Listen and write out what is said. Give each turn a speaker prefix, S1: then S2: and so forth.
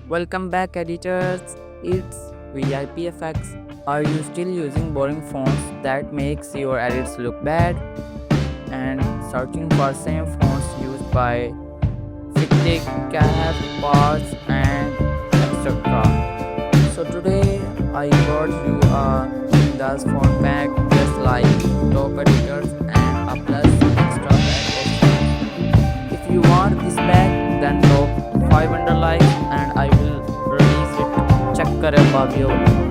S1: Welcome back, editors. It's VIPFX. Are you still using boring fonts that makes your edits look bad and searching for same fonts used by Fictic, Cap, Parts and etc. So today I brought you a Windows font pack just like top editors and a plus extra pack of fonts. If you want this pack, then drop 500 likes and I will release it. Check करें भाइयों